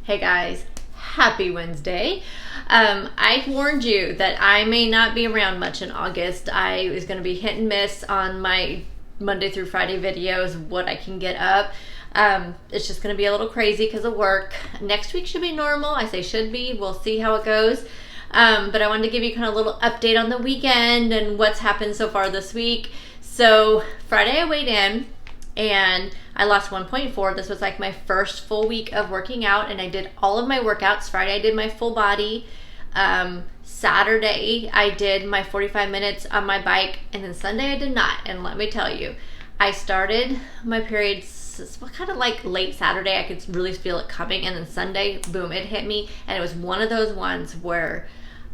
Hey guys, happy Wednesday. I warned you that I may not be around much in August. I was going to be hit and miss on my Monday through Friday videos, what I can get up. It's just going to be a little crazy because of work. Next week should be normal. I say should be. We'll see how it goes. But I wanted to give you kind of a little update on the weekend and what's happened so far this week. So Friday I weighed in and I lost 1.4. This was like my first full week of working out, and I did all of my workouts. Friday I did my full body. Saturday I did my 45 minutes on my bike, and then Sunday I did not. And let me tell you, I started my periods kind of like late Saturday. I could really feel it coming, and then Sunday, boom, it hit me, and it was one of those ones where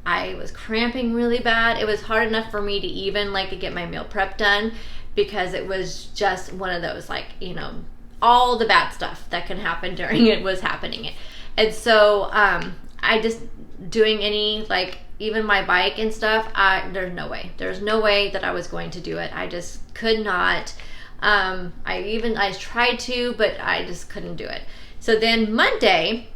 I was cramping really bad. It was hard enough for me to even like get my meal prep done, because it was just one of those, like, you know, all the bad stuff that can happen during it was happening. And so I just doing any, like, even my bike and stuff, there's no way that I was going to do it. I just could not. I tried to, but I just couldn't do it. So then Monday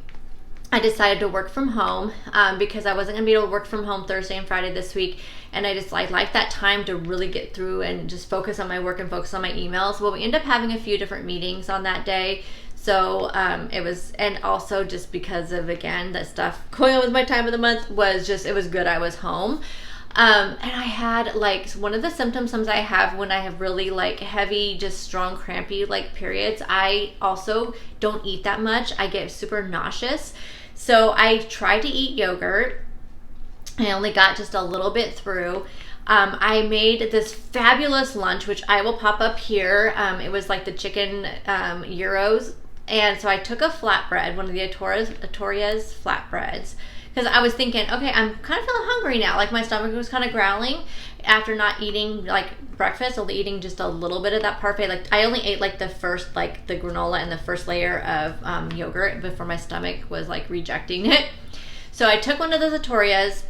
I decided to work from home because I wasn't gonna be able to work from home Thursday and Friday this week, and I just like that time to really get through and just focus on my work and focus on my emails. Well, we ended up having a few different meetings on that day, so it was, and also just because of, again, that stuff going on with my time of the month, was just, it was good I was home. And I had like one of the symptoms I have when I have really like heavy, just strong crampy like periods. I also don't eat that much. I get super nauseous. So I tried to eat yogurt. I only got just a little bit through. I made this fabulous lunch, which I will pop up here. It was like the chicken gyros. And so I took a flatbread, one of the Atoria's flatbreads, because I was thinking, okay, I'm kind of feeling hungry now. Like my stomach was kind of growling after not eating like breakfast, only eating just a little bit of that parfait. Like I only ate like the first, like the granola and the first layer of yogurt before my stomach was like rejecting it. So I took one of those Atoria's.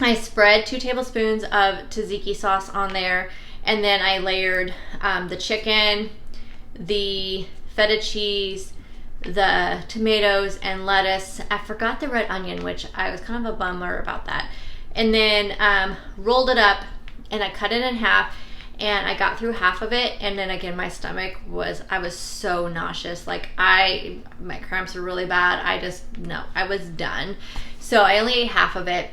I spread 2 tablespoons of tzatziki sauce on there, and then I layered the chicken, the feta cheese, the tomatoes and lettuce. I forgot the red onion, which I was kind of a bummer about that. And then rolled it up, and I cut it in half, and I got through half of it. And then again, my stomach I was so nauseous. Like my cramps were really bad. I was done. So I only ate half of it.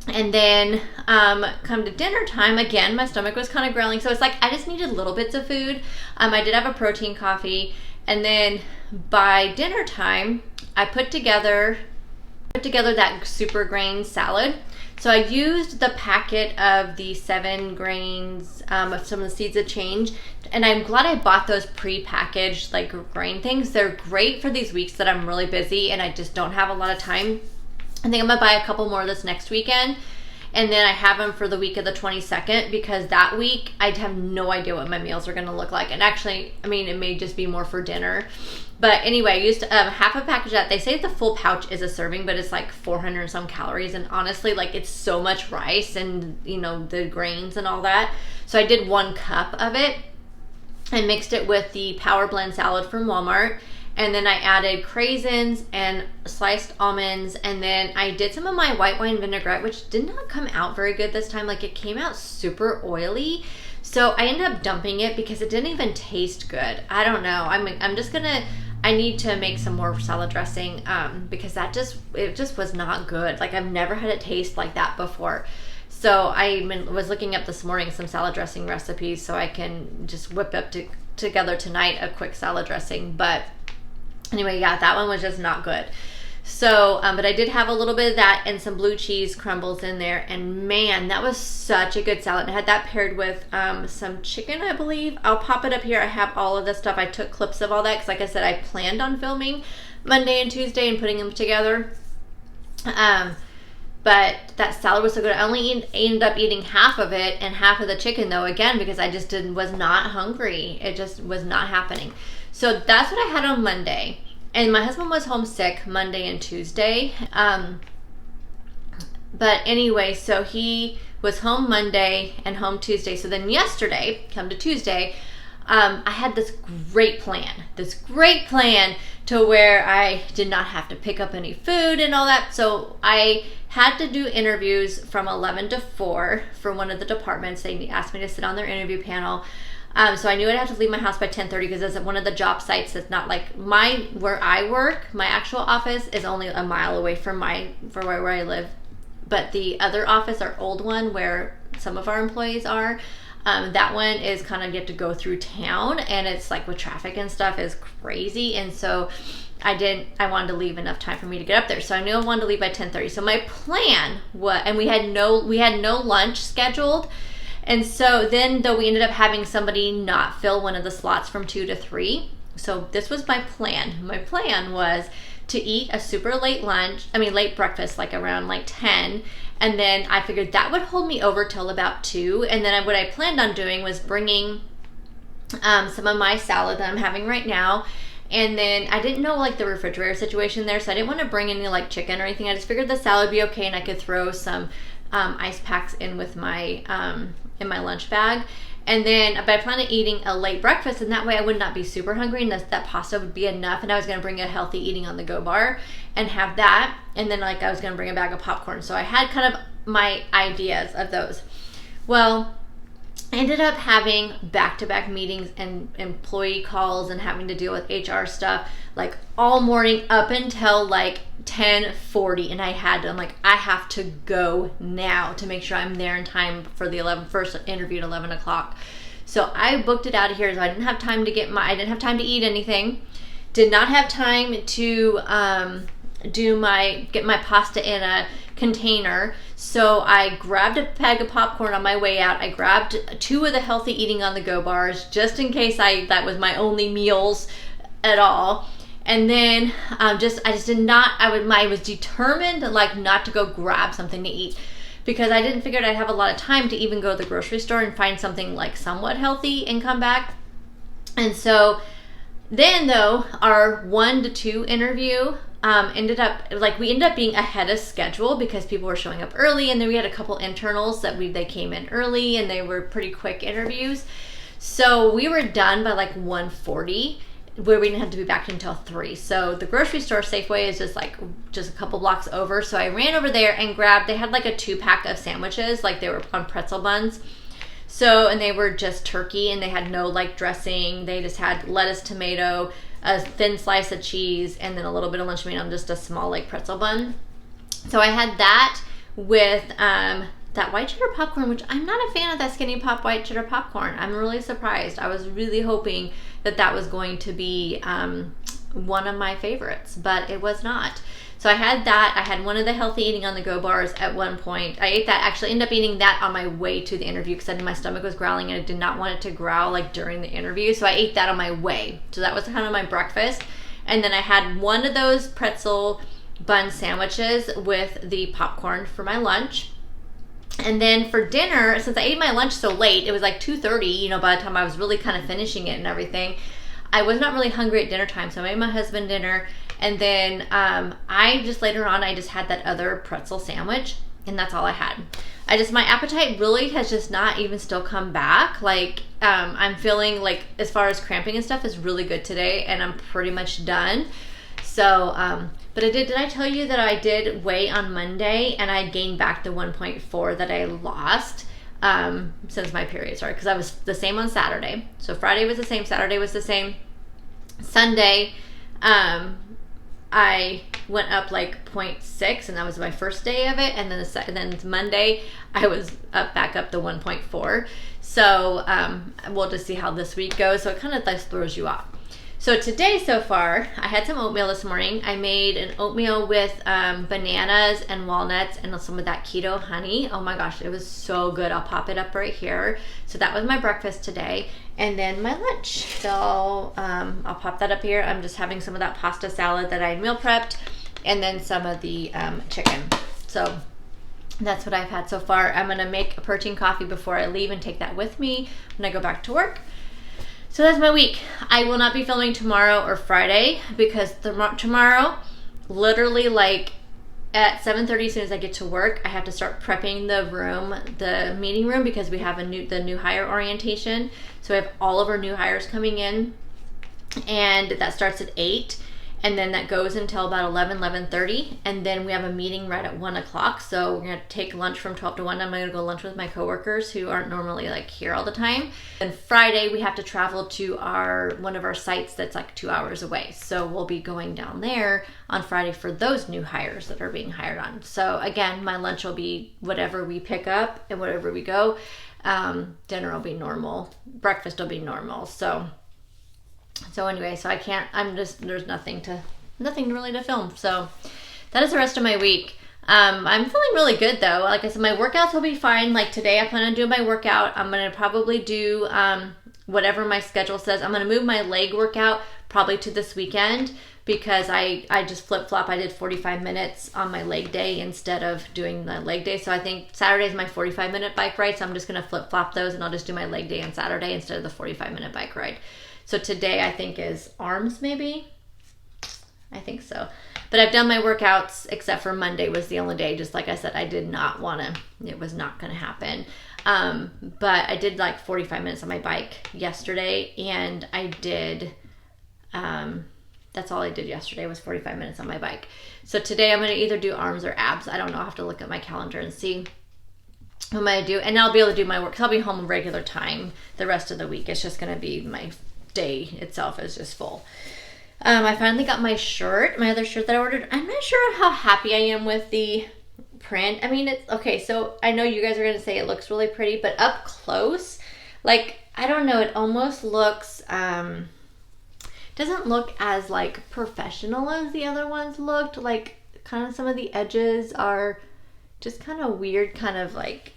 And then come to dinner time, again, my stomach was kind of growling. So it's like I just needed little bits of food. I did have a protein coffee. And then by dinner time, I put together that super grain salad. So I used the packet of the 7 grains of some of the seeds of change, and I'm glad I bought those pre-packaged like grain things. They're great for these weeks that I'm really busy and I just don't have a lot of time. I think I'm gonna buy a couple more this next weekend, and then I have them for the week of the 22nd, because that week I have no idea what my meals are gonna look like. And actually, I mean, it may just be more for dinner. But anyway, I used half a package of that. They say the full pouch is a serving, but it's like 400 and some calories. And honestly, like, it's so much rice and, you know, the grains and all that. So I did 1 cup of it and mixed it with the Power Blend salad from Walmart. And then I added craisins and sliced almonds, and then I did some of my white wine vinaigrette, which did not come out very good this time. Like, it came out super oily. So I ended up dumping it because it didn't even taste good. I don't know. I need to make some more salad dressing because it just was not good. Like, I've never had it taste like that before. So I was looking up this morning some salad dressing recipes so I can just whip up together tonight a quick salad dressing. But anyway, yeah, that one was just not good. So, but I did have a little bit of that and some blue cheese crumbles in there. And man, that was such a good salad. I had that paired with some chicken, I believe. I'll pop it up here. I have all of this stuff. I took clips of all that because, like I said, I planned on filming Monday and Tuesday and putting them together. But that salad was so good. I only ended up eating half of it and half of the chicken, though, again, because I just was not hungry. It just was not happening. So that's what I had on Monday. And my husband was homesick Monday and Tuesday. But anyway, so he was home Monday and home Tuesday. So then yesterday, come to Tuesday, I had this great plan to where I did not have to pick up any food and all that. So I had to do interviews from 11 to 4 for one of the departments. They asked me to sit on their interview panel. So I knew I'd have to leave my house by 10:30 because it's at one of the job sites that's not like where I work. My actual office is only a mile away from where I live. But the other office, our old one where some of our employees are, that one is kind of, you have to go through town, and it's like with traffic and stuff is crazy. And so I wanted to leave enough time for me to get up there. So I knew I wanted to leave by 10:30. So my plan was, and we had no lunch scheduled. And so then though we ended up having somebody not fill one of the slots from 2 to 3. So this was my plan. My plan was to eat a super late breakfast, like around like 10. And then I figured that would hold me over till about 2. And then what I planned on doing was bringing some of my salad that I'm having right now. And then I didn't know like the refrigerator situation there, so I didn't want to bring any like chicken or anything. I just figured the salad would be okay, and I could throw some ice packs in with my in my lunch bag. And then, but I planned on eating a late breakfast, and that way I would not be super hungry, and that pasta would be enough. And I was going to bring a healthy eating on the go bar and have that. And then like I was going to bring a bag of popcorn. So I had kind of my ideas of those. Well, I ended up having back-to-back meetings and employee calls and having to deal with HR stuff like all morning up until like 10:40, and I have to go now to make sure I'm there in time for the first interview at 11 o'clock. So I booked it out of here. So I didn't have time to get eat anything. Did not have time to get my pasta in a container. So I grabbed a bag of popcorn on my way out. I grabbed 2 of the healthy eating on the go bars just in case that was my only meals at all. And then I was determined like not to go grab something to eat, because I didn't figure I'd have a lot of time to even go to the grocery store and find something like somewhat healthy and come back. And so then though, our 1 to 2 interview we ended up being ahead of schedule because people were showing up early, and then we had a couple internals they came in early, and they were pretty quick interviews. So we were done by like 1:40, where we didn't have to be back until 3. So the grocery store Safeway is just a couple blocks over. So I ran over there and they had like a 2-pack of sandwiches, like they were on pretzel buns. So, and they were just turkey, and they had no like dressing. They just had lettuce, tomato, a thin slice of cheese, and then a little bit of lunch meat on just a small like pretzel bun. So I had that with that white cheddar popcorn, which I'm not a fan of that Skinny Pop white cheddar popcorn. I'm really surprised. I was really hoping that was going to be one of my favorites, but it was not. So I had that. I had one of the healthy eating on the go bars at one point. I ate that, actually ended up eating that on my way to the interview because I knew my stomach was growling and I did not want it to growl like during the interview. So I ate that on my way. So that was kind of my breakfast. And then I had one of those pretzel bun sandwiches with the popcorn for my lunch. And then for dinner, since I ate my lunch so late, it was like 2:30, by the time I was really kind of finishing it and everything, I was not really hungry at dinner time. So I made my husband dinner. And then I just had that other pretzel sandwich, and that's all I had. My appetite really has just not even still come back. Like, I'm feeling like, as far as cramping and stuff, is really good today, and I'm pretty much done. So, but did I tell you that I did weigh on Monday, and I gained back the 1.4 that I lost since my period started, because I was the same on Saturday. So Friday was the same, Saturday was the same. Sunday, I went up like 0.6, and that was my first day of it. And then Monday, I was back up to 1.4. So we'll just see how this week goes. So it kind of throws you off. So today so far, I had some oatmeal this morning. I made an oatmeal with bananas and walnuts and some of that keto honey. Oh my gosh, it was so good. I'll pop it up right here. So that was my breakfast today. And then my lunch. So I'll pop that up here. I'm just having some of that pasta salad that I meal prepped, and then some of the chicken. So that's what I've had so far. I'm going to make a protein coffee before I leave and take that with me when I go back to work. So that's my week. I will not be filming tomorrow or Friday because tomorrow, literally like at 7:30, as soon as I get to work, I have to start prepping the meeting room, because we have the new hire orientation. So we have all of our new hires coming in, and that starts at 8. And then that goes until about 11:30. And then we have a meeting right at 1 o'clock. So we're going to take lunch from 12 to 1. I'm going to go lunch with my coworkers who aren't normally like here all the time. And Friday, we have to travel to one of our sites that's like 2 hours away. So we'll be going down there on Friday for those new hires that are being hired on. So again, my lunch will be whatever we pick up and whatever we go. Dinner will be normal. Breakfast will be normal. So anyway, so there's nothing really to film. So that is the rest of my week. I'm feeling really good though. Like I said, my workouts will be fine. Like today I plan on doing my workout. I'm going to probably do whatever my schedule says. I'm going to move my leg workout probably to this weekend, because I just flip-flop. I did 45 minutes on my leg day instead of doing the leg day. So I think Saturday is my 45-minute bike ride. So I'm just going to flip-flop those, and I'll just do my leg day on Saturday instead of the 45-minute bike ride. So today I think is arms, maybe. I think so. But I've done my workouts, except for Monday was the only day. Just like I said, I did not want to. It was not going to happen. But I did like 45 minutes on my bike yesterday, and I did. That's all I did yesterday was 45 minutes on my bike. So today I'm going to either do arms or abs. I don't know. I'll have to look at my calendar and see what I'm going to do. And I'll be able to do my work. I'll be home a regular time the rest of the week. It's just going to be my day itself is just full. I finally got my shirt, my other shirt that I ordered. I'm not sure how happy I am with the print. I mean, it's okay. So I know you guys are going to say it looks really pretty, but up close, like, I don't know, it almost looks, doesn't look as like professional as the other ones looked. Like kind of some of the edges are just kind of weird, kind of like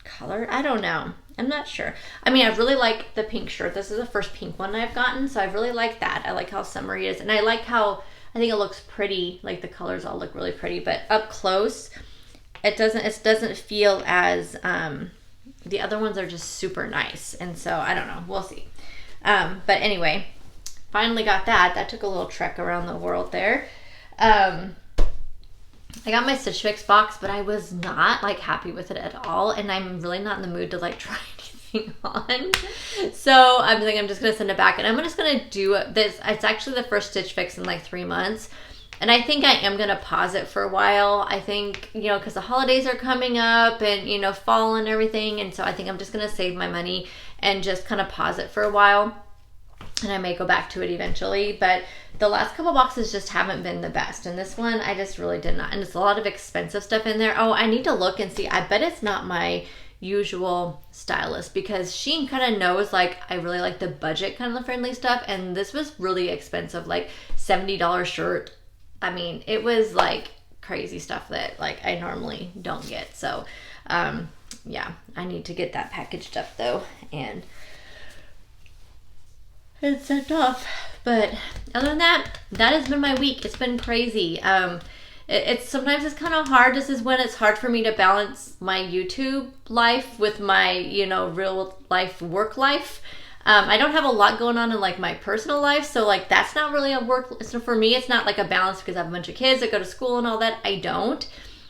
color. I don't know. I'm not sure. I mean, I really like the pink shirt. This is the first pink one I've gotten, so I really like that. I like how summery it is, and I like how I think it looks pretty. Like the colors all look really pretty, but up close, it doesn't feel as the other ones are just super nice, and so I don't know. We'll see. But anyway, finally got that. That took a little trek around the world there. I got my Stitch Fix box, but I was not like happy with it at all, and I'm really not in the mood to like try anything on. So I'm thinking I'm just gonna send it back, and I'm just gonna do this. It's actually the first Stitch Fix in like 3 months, and I think I am gonna pause it for a while. I think, you know, because the holidays are coming up, and you know, fall and everything, and so I think I'm just gonna save my money and just kind of pause it for a while. And I may go back to it eventually, but the last couple boxes just haven't been the best. And this one, I just really did not. And it's a lot of expensive stuff in there. Oh, I need to look and see. I bet it's not my usual stylist, because she kind of knows like I really like the budget kind of friendly stuff. And this was really expensive, like $70 shirt. I mean, it was like crazy stuff that like I normally don't get. So yeah, I need to get that packaged up though, and it's sent off. But other than that, that has been my week. It's been crazy. It's sometimes it's kind of hard. This is when it's hard for me to balance my YouTube life with my, you know, real life work life. I don't have a lot going on in like my personal life, so like that's not really a work. So for me, it's not like a balance because I have a bunch of kids that go to school and all that. I don't.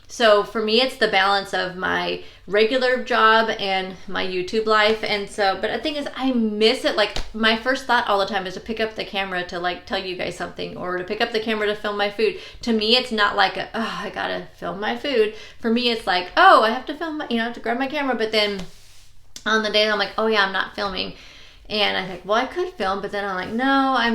So for me, it's the balance of my regular job and my YouTube life. And so, but the thing is, I miss it. Like my first thought all the time is to pick up the camera to like tell you guys something, or to pick up the camera to film my food. To me, it's not like I gotta film my food. For me, it's like, oh, I have to film my, you know, I have to grab my camera. But then on the day I'm like, oh yeah, I'm not filming. And I think, well, I could film, but then I'm like, no, I'll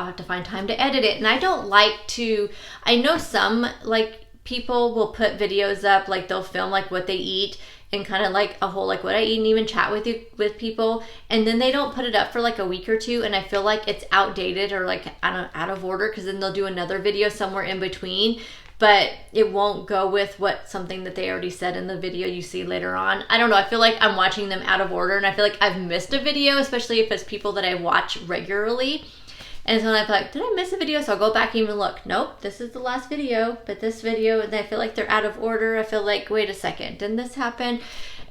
have to find time to edit it. And I don't like to, I know some like people will put videos up, like they'll film like what they eat and kind of like a whole like what I eat, and even chat with people, and then they don't put it up for like a week or two, and I feel like it's outdated or like out of order, because then they'll do another video somewhere in between, but it won't go with something that they already said in the video you see later on. I don't know, I feel like I'm watching them out of order, and I feel like I've missed a video, especially if it's people that I watch regularly. And so I'm like, did I miss a video? So I'll go back and even look. Nope, this is the last video, but this video, and I feel like they're out of order. I feel like, wait a second, didn't this happen?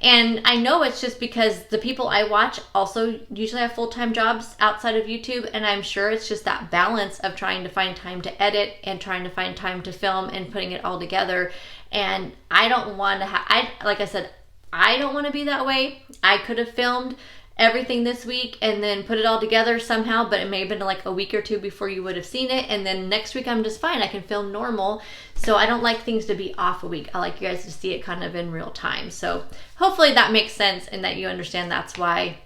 And I know it's just because the people I watch also usually have full-time jobs outside of YouTube, and I'm sure it's just that balance of trying to find time to edit and trying to find time to film and putting it all together. And I don't want to like I said, I don't want to be that way. I could have filmed everything this week and then put it all together somehow, but it may have been like a week or two before you would have seen it, and then next week I'm just fine. I can film normal. So I don't like things to be off a week. I like you guys to see it kind of in real time. So hopefully that makes sense and that you understand that's why,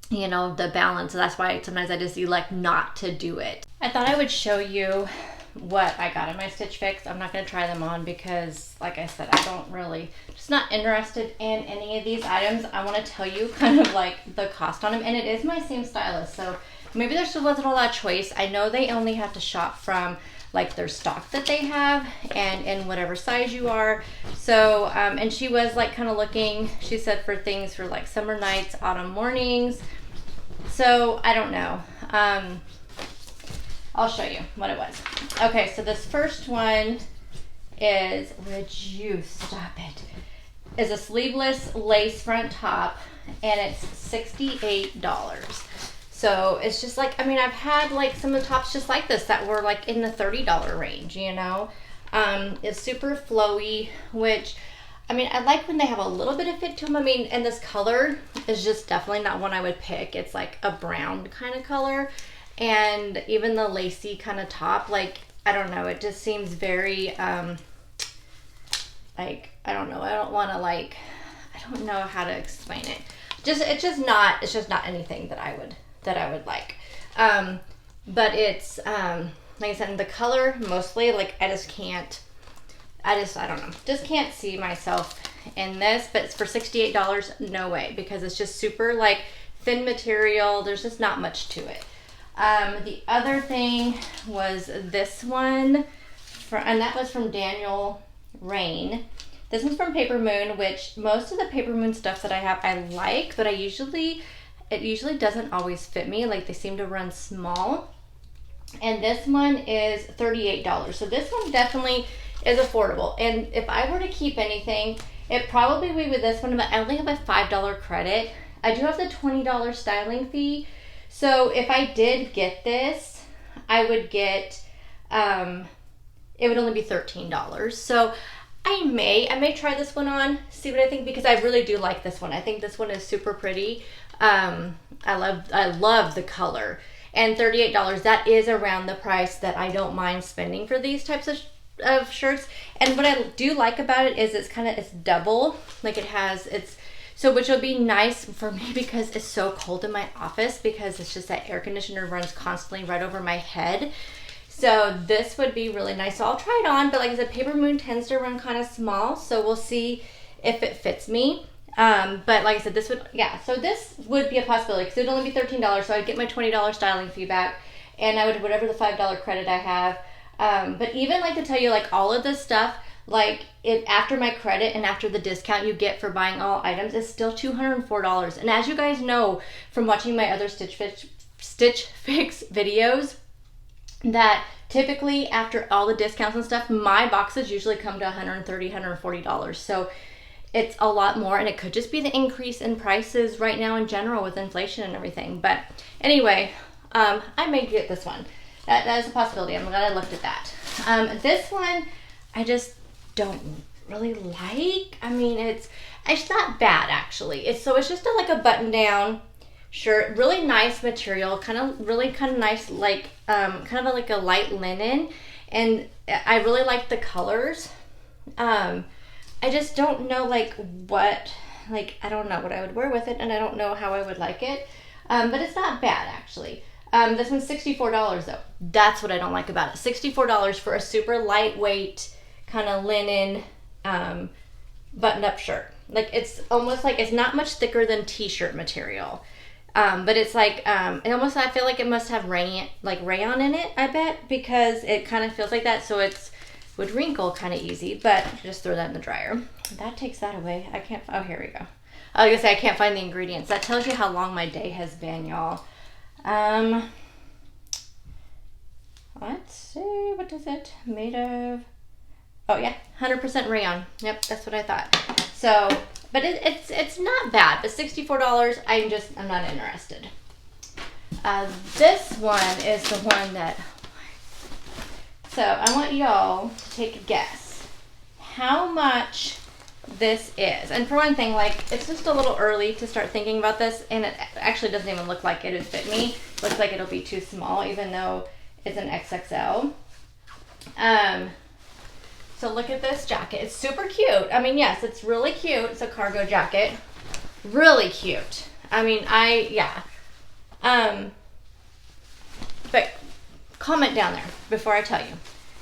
you know, the balance. That's why sometimes I just elect not to do it. I thought I would show you what I got in my Stitch Fix. I'm not going to try them on because, like I said, I don't really, just not interested in any of these items. I want to tell you kind of like the cost on them, and it is my same stylist, so maybe there still wasn't a lot of choice. I know they only have to shop from like their stock that they have and in whatever size you are. So and she was like kind of looking, she said, for things for like summer nights, autumn mornings. So I don't know. I'll show you what it was. Okay, so this first one is, would you stop it? Is a sleeveless lace front top, and it's $68. So it's just like, I mean, I've had like some of the tops just like this that were like in the $30 range, you know. It's super flowy, which, I mean, I like when they have a little bit of fit to them. I mean, and this color is just definitely not one I would pick. It's like a brown kind of color. And even the lacy kind of top, like, I don't know, it just seems very, like, I don't know, I don't want to, like, I don't know how to explain it. It's just not anything that I would like. But it's, like I said, the color mostly, like, I don't know, just can't see myself in this. But it's for $68, no way, because it's just super, like, thin material. There's just not much to it. The other thing was this one, and that was from Daniel Rain. This one's from Paper Moon, which most of the Paper Moon stuff that I have I like, but it usually doesn't always fit me. Like, they seem to run small. And this one is $38. So this one definitely is affordable. And if I were to keep anything, it probably would be with this one, but I only have a $5 credit. I do have the $20 styling fee. So if I did get this, I would get, it would only be $13. So I may try this one on, see what I think, because I really do like this one. I think this one is super pretty. I love the color. And $38, that is around the price that I don't mind spending for these types of shirts. And what I do like about it is it's double, like so which will be nice for me because it's so cold in my office, because it's just that air conditioner runs constantly right over my head. So this would be really nice. So I'll try it on, but like I said, Paper Moon tends to run kind of small, so we'll see if it fits me. But like I said, this would be a possibility, because it would only be $13, so I'd get my $20 styling fee back, and I would whatever the $5 credit I have. But even like to tell you, like all of this stuff, like it after my credit and after the discount you get for buying all items, is still $204. And as you guys know from watching my other Stitch Fix videos, that typically after all the discounts and stuff, my boxes usually come to $130, $140. So it's a lot more, and it could just be the increase in prices right now in general with inflation and everything. But anyway, I may get this one. That is a possibility. I'm glad I looked at that. This one, I just don't really like. I mean, it's not bad actually. It's just like a button-down shirt, really nice material, kind of nice, like kind of like a light linen, and I really like the colors. I just don't know I don't know what I would wear with it, and I don't know how I would like it. But it's not bad actually. This one's $64 though. That's what I don't like about it. $64 for a super lightweight kind of linen button-up shirt. Like, it's almost like it's not much thicker than t-shirt material. But it's like I feel like it must have rayon in it, I bet, because it kind of feels like that, so it would wrinkle kind of easy. But just throw that in the dryer. That takes that away. Oh, here we go. I was gonna say I can't find the ingredients. That tells you how long my day has been, y'all. Let's see, what is it made of? Oh yeah, 100% rayon. Yep, that's what I thought. So but it's not bad. But $64, I'm not interested. This one is the one that. So I want y'all to take a guess how much this is. And for one thing, like, it's just a little early to start thinking about this, and it actually doesn't even look like it would fit me. Looks like it'll be too small, even though it's an XXL. So look at this jacket. It's super cute. I mean, yes, it's really cute. It's a cargo jacket. Really cute. I mean, yeah. But comment down there before I tell you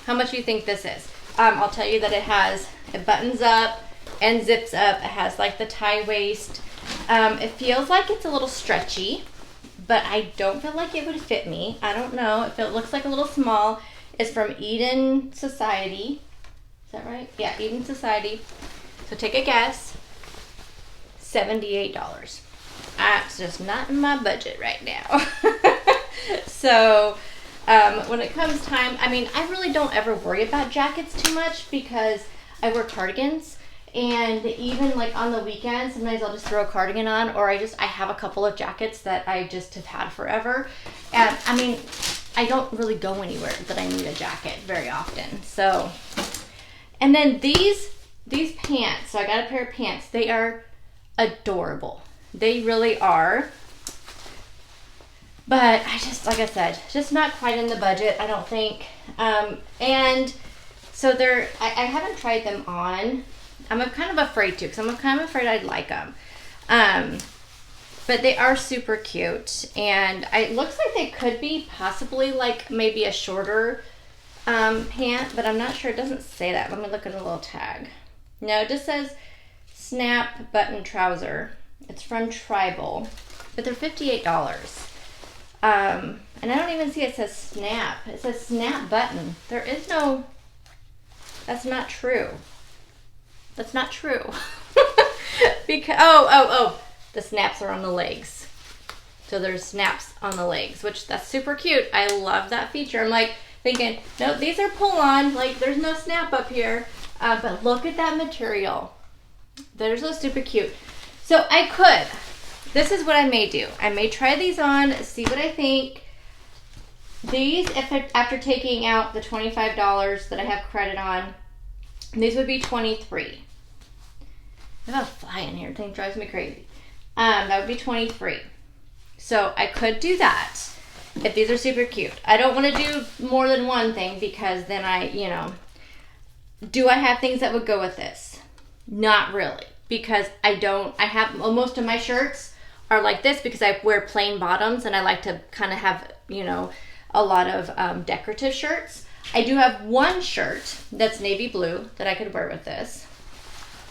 how much you think this is. I'll tell you that it buttons up and zips up. It has like the tie waist. It feels like it's a little stretchy, but I don't feel like it would fit me. I don't know if it looks like a little small. It's from Eden Society. Is that right? Yeah, Eden Society. So take a guess. $78. That's just not in my budget right now. So when it comes time, I mean, I really don't ever worry about jackets too much because I wear cardigans, and even like on the weekends, sometimes I'll just throw a cardigan on, or I have a couple of jackets that I just have had forever. And I mean, I don't really go anywhere that I need a jacket very often. So, and then these pants, so I got a pair of pants. They are adorable. They really are. But I just, like I said, just not quite in the budget, I don't think. And so I haven't tried them on. I'm kind of afraid to, because I'm kind of afraid I'd like them. But they are super cute. And it looks like they could be possibly like maybe a shorter pant, but I'm not sure. It doesn't say that. Let me look at a little tag. No, it just says snap button trouser. It's from Tribal, but they're $58. And I don't even see it says snap. It says snap button. There is no, that's not true. That's not true. Because, the snaps are on the legs. So there's snaps on the legs, which that's super cute. I love that feature. I'm like thinking, no, these are pull on, like there's no snap up here. But look at that material. They're so super cute. So this is what I may do. I may try these on, see what I think. These, after taking out the $25 that I have credit on, these would be $23. I have a fly in here. The thing drives me crazy. That would be $23. So I could do that if these are super cute. I don't want to do more than one thing because then do I have things that would go with this? Not really. Because most of my shirts are like this because I wear plain bottoms and I like to kind of have, a lot of decorative shirts. I do have one shirt that's navy blue that I could wear with this.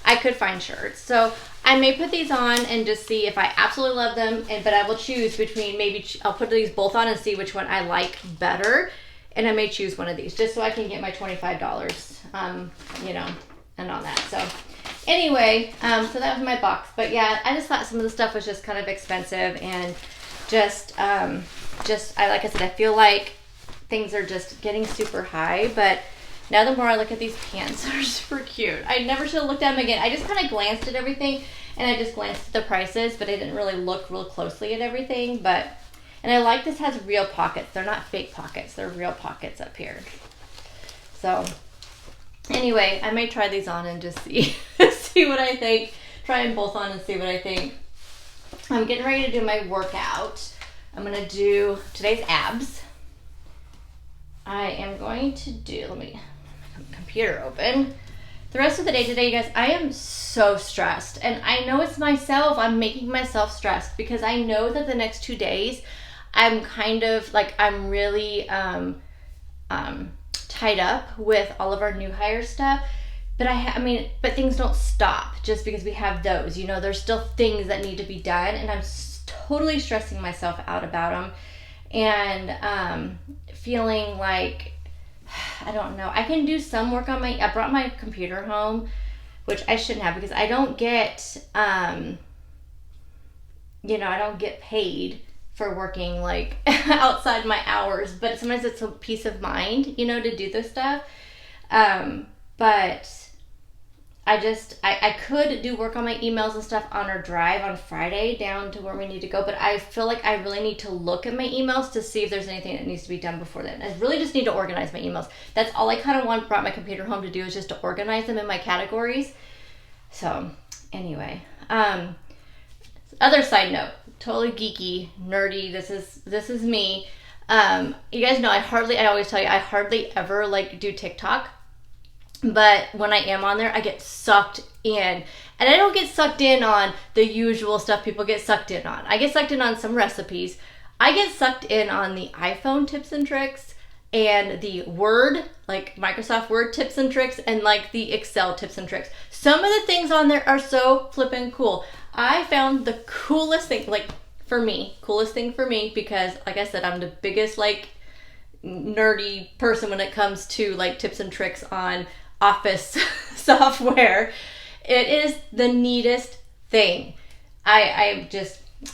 I could find shirts. So I may put these on and just see if I absolutely love them, but I will choose between I'll put these both on and see which one I like better. And I may choose one of these just so I can get my $25, and on that. So anyway, so that was my box. But yeah, I just thought some of the stuff was just kind of expensive and like I said, I feel like things are just getting super high. But now the more I look at these pants, they're super cute. I never should have looked at them again. I just kind of glanced at everything and I just glanced at the prices, but I didn't really look real closely at everything. And I like this has real pockets. They're not fake pockets. They're real pockets up here. So anyway, I may try these on and just see what I think. Try them both on and see what I think. I'm getting ready to do my workout. I'm going to do today's abs. I am going to do, let me get my computer open. The rest of the day today, you guys, I am so stressed. And I know it's myself. I'm making myself stressed because I know that the next 2 days, I'm kind of like, I'm really tied up with all of our new hire stuff. But but things don't stop just because we have those. There's still things that need to be done, and I'm totally stressing myself out about them, and feeling like I don't know. I can do some work on I brought my computer home, which I shouldn't have because I don't get I don't get paid for working like outside my hours, but sometimes it's a peace of mind, to do this stuff. But I could do work on my emails and stuff on our drive on Friday down to where we need to go, but I feel like I really need to look at my emails to see if there's anything that needs to be done before then. I really just need to organize my emails. That's all I kind of brought my computer home to do, is just to organize them in my categories. So anyway, other side note, totally geeky, nerdy. This is me. You guys know I always tell you, I hardly ever like do TikTok. But when I am on there, I get sucked in. And I don't get sucked in on the usual stuff people get sucked in on. I get sucked in on some recipes. I get sucked in on the iPhone tips and tricks and the Word, like Microsoft Word tips and tricks, and like the Excel tips and tricks. Some of the things on there are so flippin' cool. I found the coolest thing, coolest thing for me, because like I said, I'm the biggest like nerdy person when it comes to like tips and tricks on office software. It is the neatest thing. I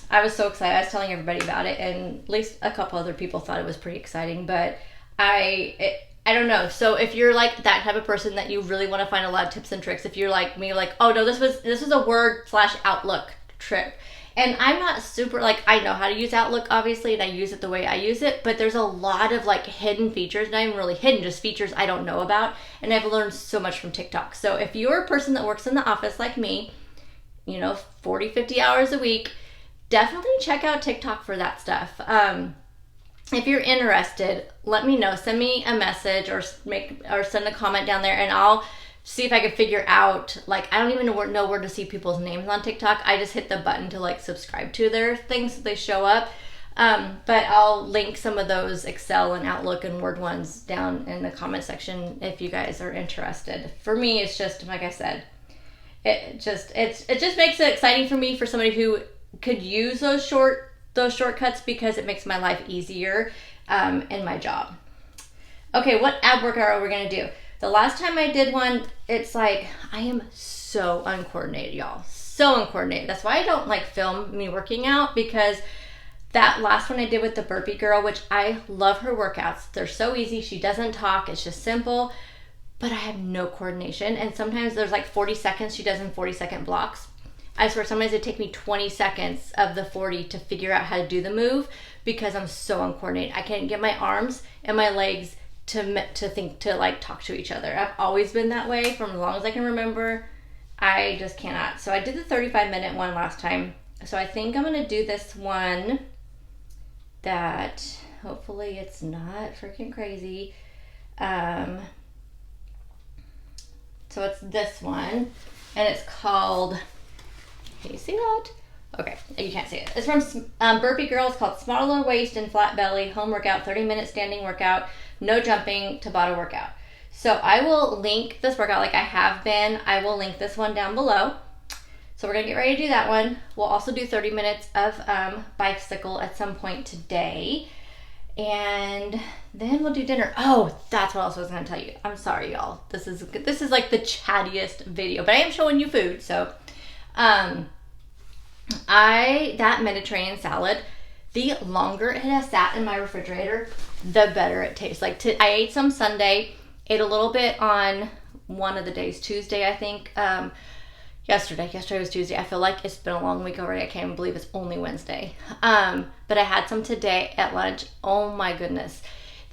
was so excited. I was telling everybody about it, and at least a couple other people thought it was pretty exciting, but I don't know. So if you're like that type of person that you really want to find a lot of tips and tricks, if you're like me, like, oh no, this was a Word/Outlook trick. And I'm not super, like, I know how to use Outlook, obviously, and I use it the way I use it, but there's a lot of, like, hidden features, not even really hidden, just features I don't know about, and I've learned so much from TikTok. So if you're a person that works in the office like me, 40, 50 hours a week, definitely check out TikTok for that stuff. If you're interested, let me know. Send me a message or send a comment down there, and I'll see if I can figure out, like, I don't even know where to see people's names on TikTok. I just hit the button to like subscribe to their things so they show up. But I'll link some of those Excel and Outlook and Word ones down in the comment section if you guys are interested. For me, it's just, like I said, it just makes it exciting for me, for somebody who could use those shortcuts, because it makes my life easier in my job. Okay, what ab workout are we gonna do? The last time I did one, it's like, I am so uncoordinated, y'all. So uncoordinated. That's why I don't like film me working out, because that last one I did with the burpee girl, which I love her workouts. They're so easy. She doesn't talk. It's just simple. But I have no coordination. And sometimes there's like 40 seconds she does in 40-second blocks. I swear, sometimes it take me 20 seconds of the 40 to figure out how to do the move, because I'm so uncoordinated. I can't get my arms and my legs to like talk to each other. I've always been that way from as long as I can remember. I just cannot. So I did the 35-minute one last time. So I think I'm gonna do this one that hopefully it's not freaking crazy. So it's this one, and it's called, can you see that? Okay, you can't see it. It's from Burpee Girl. It's called Smaller Waist and Flat Belly Home Workout, 30-minute standing workout, no jumping, Tabata workout. So I will link this workout like I have been. I will link this one down below. So we're going to get ready to do that one. We'll also do 30 minutes of bicycle at some point today. And then we'll do dinner. Oh, that's what else I was going to tell you. I'm sorry, y'all. This is like the chattiest video, but I am showing you food. So that Mediterranean salad, the longer it has sat in my refrigerator, the better it tastes. Like I ate some Sunday, ate a little bit on one of the days, Tuesday, I think. Yesterday was Tuesday. I feel like it's been a long week already. I can't even believe it's only Wednesday. But I had some today at lunch. Oh my goodness.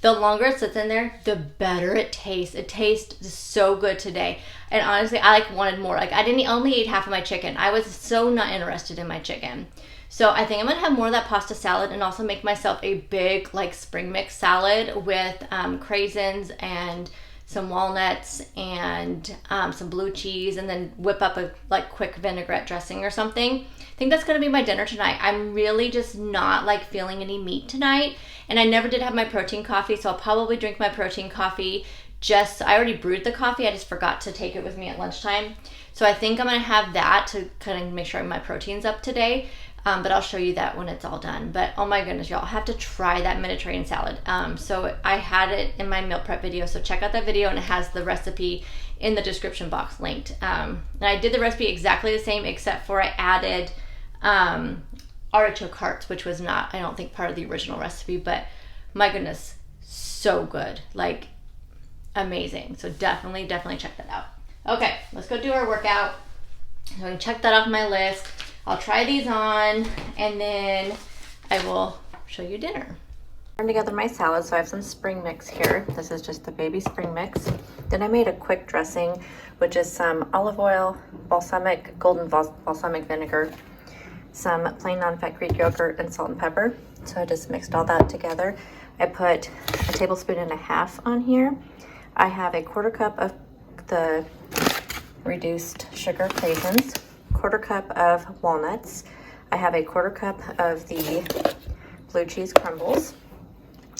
The longer it sits in there, the better it tastes. It tastes so good today. And honestly, I wanted more. I didn't only eat half of my chicken. I was so not interested in my chicken. So I think I'm going to have more of that pasta salad, and also make myself a big spring mix salad with craisins and some walnuts and some blue cheese, and then whip up a quick vinaigrette dressing or something. I think that's going to be my dinner tonight. I'm really just not feeling any meat tonight, and I never did have my protein coffee, so I'll probably drink my protein coffee. I already brewed the coffee. I just forgot to take it with me at lunchtime. So I think I'm going to have that to kind of make sure my protein's up today. But I'll show you that when it's all done. But oh my goodness, y'all, have to try that Mediterranean salad. So I had it in my meal prep video, so check out that video, and it has the recipe in the description box linked. And I did the recipe exactly the same, except for I added artichoke hearts, which was not, I don't think, part of the original recipe. But my goodness, so good, amazing. So definitely check that out. Okay, let's go do our workout. I'm going to check that off my list. I'll try these on, and then I will show you dinner. I'm together my salad, so I have some spring mix here. This is just the baby spring mix. Then I made a quick dressing, which is some olive oil, golden balsamic vinegar, some plain non-fat Greek yogurt, and salt and pepper. So I just mixed all that together. I put a tablespoon and a half on here. I have a 1/4 cup of the reduced sugar raisins, 1/4 cup of walnuts. I have a 1/4 cup of the blue cheese crumbles,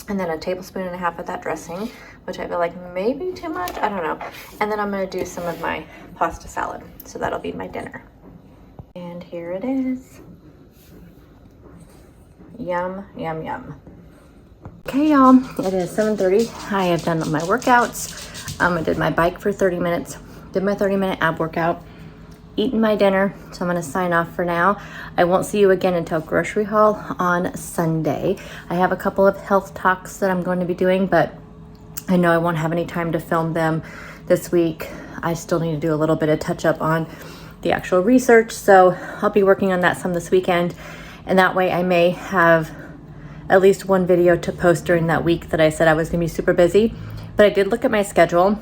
and then a tablespoon and a half of that dressing, which I feel like maybe too much, I don't know. And then I'm gonna do some of my pasta salad. So that'll be my dinner. And here it is. Yum, yum, yum. Okay, y'all, it is 7:30. I have done my workouts. I did my bike for 30 minutes, did my 30-minute ab workout, eaten my dinner, so I'm gonna sign off for now. I won't see you again until grocery haul on Sunday. I have a couple of health talks that I'm going to be doing, but I know I won't have any time to film them this week. I still need to do a little bit of touch up on the actual research, so I'll be working on that some this weekend, and that way I may have at least one video to post during that week that I said I was gonna be super busy. But I did look at my schedule.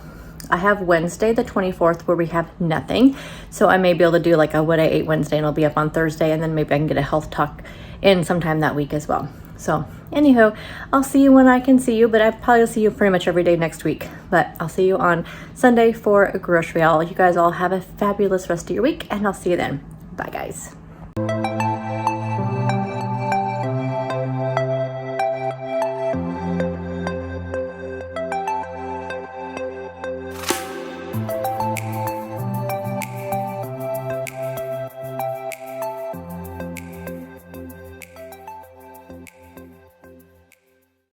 I have Wednesday the 24th where we have nothing, so I may be able to do like a What I Ate Wednesday, and it'll be up on Thursday, and then maybe I can get a health talk in sometime that week as well. So anywho, I'll see you when I can see you, but I probably will see you pretty much every day next week. But I'll see you on Sunday for a grocery haul. You guys all have a fabulous rest of your week, and I'll see you then. Bye, guys.